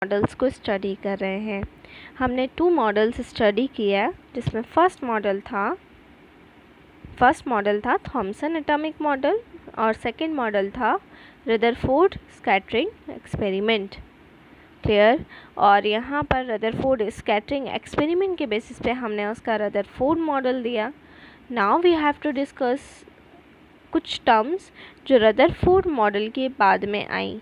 Models को study कर रहे हैं। हमने 2 मॉडल्स स्टडी किया, जिसमें फर्स्ट मॉडल था थॉमसन एटॉमिक मॉडल और सेकंड मॉडल था रदरफोर्ड स्कैटरिंग एक्सपेरिमेंट। क्लियर। और यहाँ पर रदरफोर्ड स्कैटरिंग एक्सपेरिमेंट के बेसिस पे हमने उसका रदरफोर्ड मॉडल दिया। Now we have to discuss कुछ टर्म्स जो रदरफोर्ड मॉडल के बाद में आई।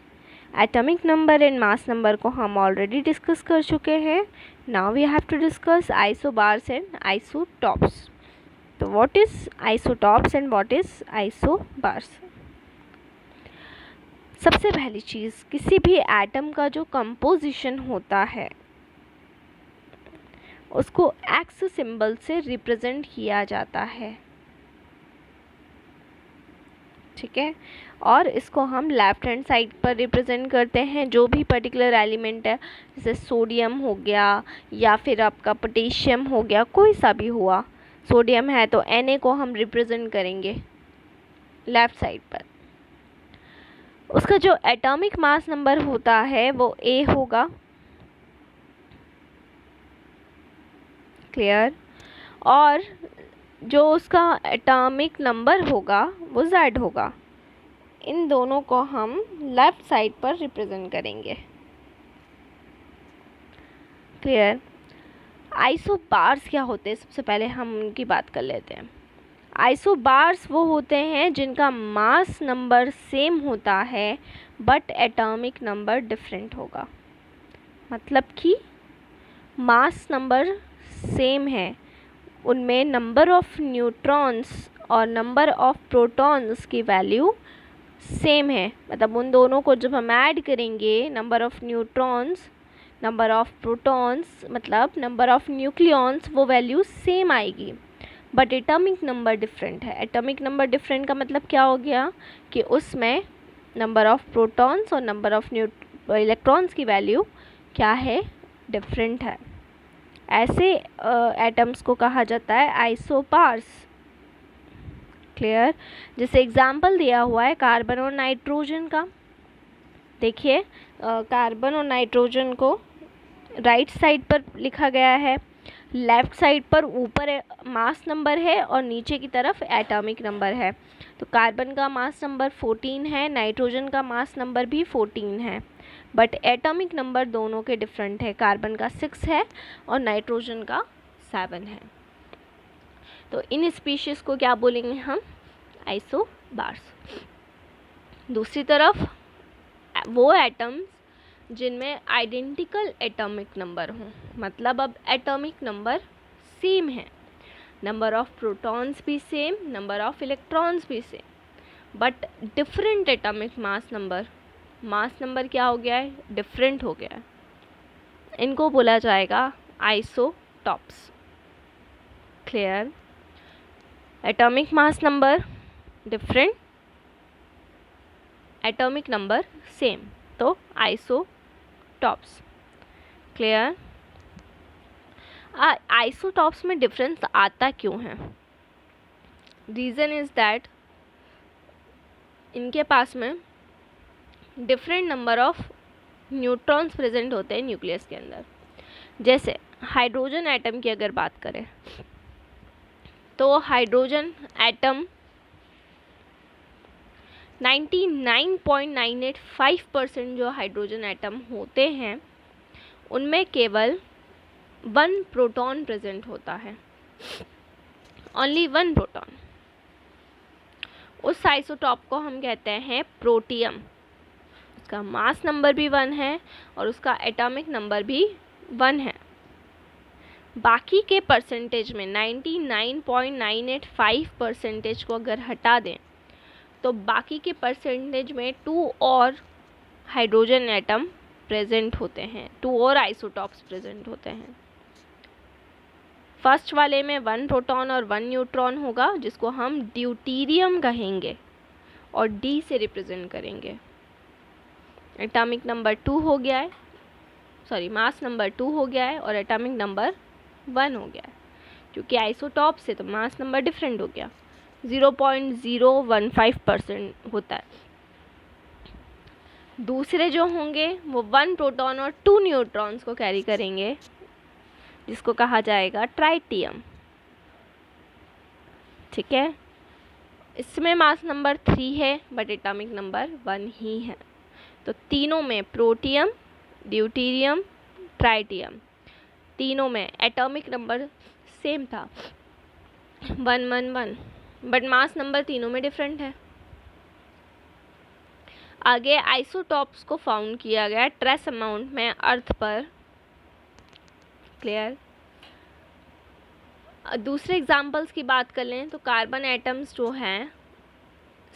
Atomic number and mass number को हम ऑलरेडी डिस्कस कर चुके हैं। Now we have to discuss isobars and isotopes. तो what is isotopes and what is isobars? सबसे पहली चीज़, किसी भी एटम का जो कंपोजिशन होता है उसको एक्स सिंबल से रिप्रेजेंट किया जाता है, ठीक है। और इसको हम लेफ्ट हैंड साइड पर रिप्रेजेंट करते हैं। जो भी पर्टिकुलर एलिमेंट है, जैसे सोडियम हो गया या फिर आपका पोटेशियम हो गया, कोई सा भी हुआ। सोडियम है तो Na को हम रिप्रेजेंट करेंगे लेफ्ट साइड पर। उसका जो एटॉमिक मास नंबर होता है वो A होगा। क्लियर। और जो उसका एटॉमिक नंबर होगा वो Z होगा। इन दोनों को हम लेफ्ट साइड पर रिप्रेजेंट करेंगे। क्लियर। आइसोबार्स क्या होते हैं? सबसे पहले हम उनकी बात कर लेते हैं। आइसोबार्स वो होते हैं जिनका मास नंबर सेम होता है बट एटॉमिक नंबर डिफरेंट होगा। मतलब कि मास नंबर सेम है, उनमें नंबर ऑफ न्यूट्रॉन्स और नंबर ऑफ प्रोटॉन्स की वैल्यू सेम है। मतलब उन दोनों को जब हम ऐड करेंगे, number of neutrons, number of protons, मतलब नंबर ऑफ न्यूक्लियॉन्स, वो वैल्यू सेम आएगी बट एटॉमिक नंबर डिफरेंट है। एटॉमिक नंबर डिफरेंट का मतलब क्या हो गया कि उसमें नंबर ऑफ प्रोटॉन्स और नंबर ऑफ इलेक्ट्रॉन्स की वैल्यू क्या है? डिफरेंट है। ऐसे एटम्स को कहा जाता है आइसोबार्स। क्लियर। जैसे एग्जाम्पल दिया हुआ है कार्बन और नाइट्रोजन का। देखिए, कार्बन और नाइट्रोजन को राइट साइड पर लिखा गया है, लेफ्ट साइड पर ऊपर मास नंबर है और नीचे की तरफ एटॉमिक नंबर है। तो कार्बन का मास नंबर 14 है, नाइट्रोजन का मास नंबर भी 14 है, बट एटॉमिक नंबर दोनों के डिफरेंट है। कार्बन का 6 है और नाइट्रोजन का 7 है। तो इन स्पीशीज़ को क्या बोलेंगे हम? आइसोबार्स। दूसरी तरफ वो एटम्स जिनमें आइडेंटिकल एटॉमिक नंबर हों, मतलब अब एटॉमिक नंबर सेम है, नंबर ऑफ प्रोटॉन्स भी सेम, नंबर ऑफ इलेक्ट्रॉन्स भी same, but different atomic mass number क्या हो गया है? डिफरेंट हो गया है। इनको बोला जाएगा isotopes. Clear. Atomic mass number different, atomic number same, तो आइसोटॉप्स। क्लियर। आइसोटॉप्स में डिफरेंस आता क्यों है? रीज़न इज़ दैट इनके पास में different number of neutrons present होते हैं न्यूक्लियस के अंदर। जैसे हाइड्रोजन एटम की अगर बात करें तो हाइड्रोजन एटम 99.985% जो हाइड्रोजन एटम होते हैं उनमें केवल 1 प्रोटॉन प्रेजेंट होता है, ओनली 1 प्रोटॉन। उस आइसोटॉप को हम कहते हैं प्रोटियम। उसका मास नंबर भी 1 है और उसका एटॉमिक नंबर भी 1 है। बाकी के परसेंटेज में 99.985% को अगर हटा दें तो बाकी के परसेंटेज में 2 और हाइड्रोजन एटम प्रेजेंट होते हैं, 2 और आइसोटॉप्स प्रेजेंट होते हैं। फर्स्ट वाले में 1 प्रोटॉन और 1 न्यूट्रॉन होगा, जिसको हम ड्यूटेरियम कहेंगे और D से रिप्रेजेंट करेंगे। एटॉमिक नंबर 2 हो गया है, सॉरी मास नंबर 2 हो गया है और एटॉमिक नंबर 1 हो गया है। क्योंकि आइसोटॉप से तो मास नंबर डिफरेंट हो गया, 0.015% होता है। दूसरे जो होंगे वो 1 प्रोटॉन और 2 न्यूट्रॉन्स को कैरी करेंगे, जिसको कहा जाएगा ट्राइटियम। ठीक है, इसमें मास नंबर 3 है बट एटॉमिक नंबर 1 ही है। तो तीनों में प्रोटियम, ड्यूटेरियम, ट्राइटियम, तीनों में एटॉमिक नंबर सेम था 111, बट मास नंबर तीनों में डिफरेंट है। आगे आइसोटॉप्स को फाउंड किया गया ट्रेस अमाउंट में अर्थ पर। क्लियर। दूसरे एग्जाम्पल्स की बात कर लें तो कार्बन एटम्स जो हैं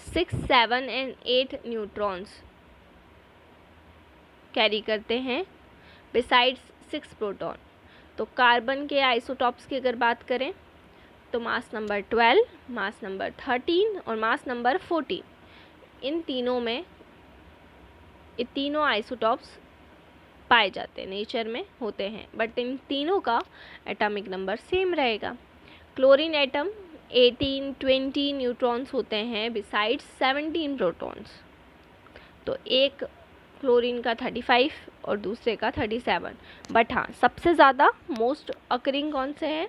6, 7 एंड 8 न्यूट्रॉन्स कैरी करते हैं बिसाइड्स 6 प्रोटॉन। तो कार्बन के आइसोटॉप्स की अगर बात करें तो मास नंबर 12, मास नंबर 13 और मास नंबर 14, इन तीनों में ये तीनों आइसोटॉप्स पाए जाते हैं, नेचर में होते हैं, बट इन तीनों का एटॉमिक नंबर सेम रहेगा। क्लोरीन एटम 18, 20 न्यूट्रॉन्स होते हैं बिसाइड्स 17 प्रोटॉन्स। तो एक क्लोरीन का 35 और दूसरे का 37, बट हाँ सबसे ज़्यादा मोस्ट अकरिंग कौन से हैं?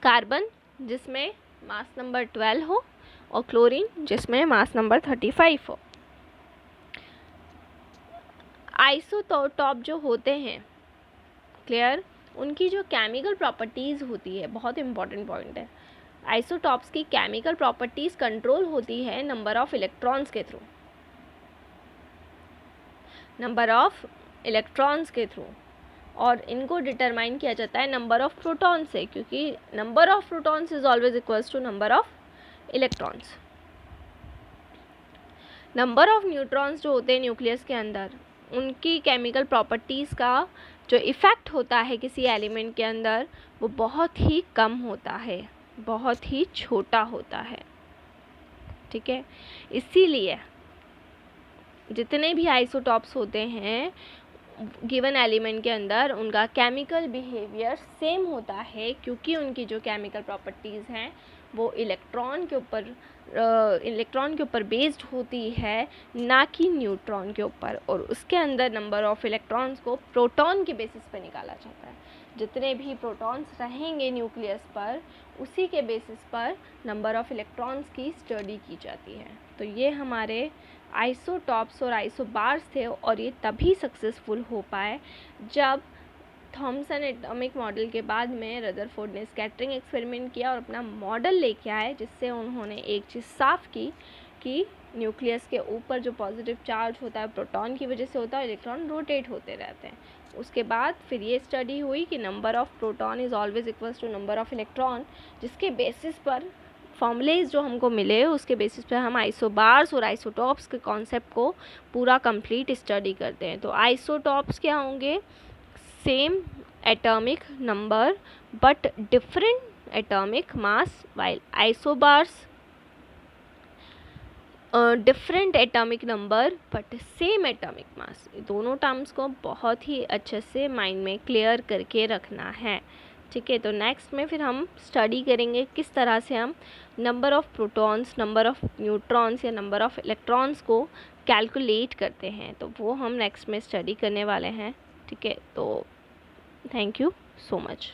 कार्बन जिसमें मास नंबर 12 हो और क्लोरीन जिसमें मास नंबर 35 हो। आइसोटॉप जो होते हैं, क्लियर, उनकी जो केमिकल प्रॉपर्टीज़ होती है, बहुत इंपॉर्टेंट पॉइंट है, आइसोटॉप्स की केमिकल प्रॉपर्टीज़ कंट्रोल होती है नंबर ऑफ इलेक्ट्रॉन्स के थ्रू, नंबर ऑफ इलेक्ट्रॉन्स के थ्रू, और इनको डिटरमाइन किया जाता है नंबर ऑफ प्रोटॉन से, क्योंकि number of protons is always equals to number of electrons. Number of neutrons जो होते हैं न्यूक्लियस के अंदर, उनकी केमिकल प्रॉपर्टीज़ का जो इफ़ेक्ट होता है किसी एलिमेंट के अंदर वो बहुत ही कम होता है, बहुत ही छोटा होता है। ठीक है, इसीलिए जितने भी आइसोटॉप्स होते हैं गिवन एलिमेंट के अंदर उनका केमिकल बिहेवियर सेम होता है, क्योंकि उनकी जो केमिकल प्रॉपर्टीज़ हैं वो इलेक्ट्रॉन के ऊपर बेस्ड होती है, ना कि न्यूट्रॉन के ऊपर, और उसके अंदर नंबर ऑफ इलेक्ट्रॉन्स को प्रोटॉन के बेसिस पर निकाला जाता है। जितने भी प्रोटॉन्स रहेंगे न्यूक्लियस पर उसी के बेसिस पर नंबर ऑफ इलेक्ट्रॉन्स की स्टडी की जाती है। तो ये हमारे आइसोटॉप्स और आइसोबार्स थे, और ये तभी सक्सेसफुल हो पाए जब थॉमसन एटॉमिक मॉडल के बाद में रदरफोर्ड ने स्कैटरिंग एक्सपेरिमेंट किया और अपना मॉडल लेके आए, जिससे उन्होंने एक चीज़ साफ की कि न्यूक्लियस के ऊपर जो पॉजिटिव चार्ज होता है प्रोटॉन की वजह से होता है, इलेक्ट्रॉन रोटेट होते रहते हैं। उसके बाद फिर ये स्टडी हुई कि number of proton is always equals to number of electron, जिसके बेसिस पर फॉर्मूलेज जो हमको मिले उसके बेसिस पर हम आइसोबार्स और आइसोटॉप्स के कॉन्सेप्ट को पूरा कंप्लीट स्टडी करते हैं। तो आइसोटॉप्स क्या होंगे? Same atomic number but different atomic mass, while isobars different atomic number but same atomic mass. दोनों टर्म्स को बहुत ही अच्छे से माइंड में क्लियर करके रखना है। ठीक है, तो नेक्स्ट में फिर हम स्टडी करेंगे किस तरह से हम number of protons, number of neutrons या नंबर ऑफ़ इलेक्ट्रॉन्स को कैलकुलेट करते हैं, तो वो हम नेक्स्ट में स्टडी करने वाले हैं। ठीक है, तो थैंक यू सो मच।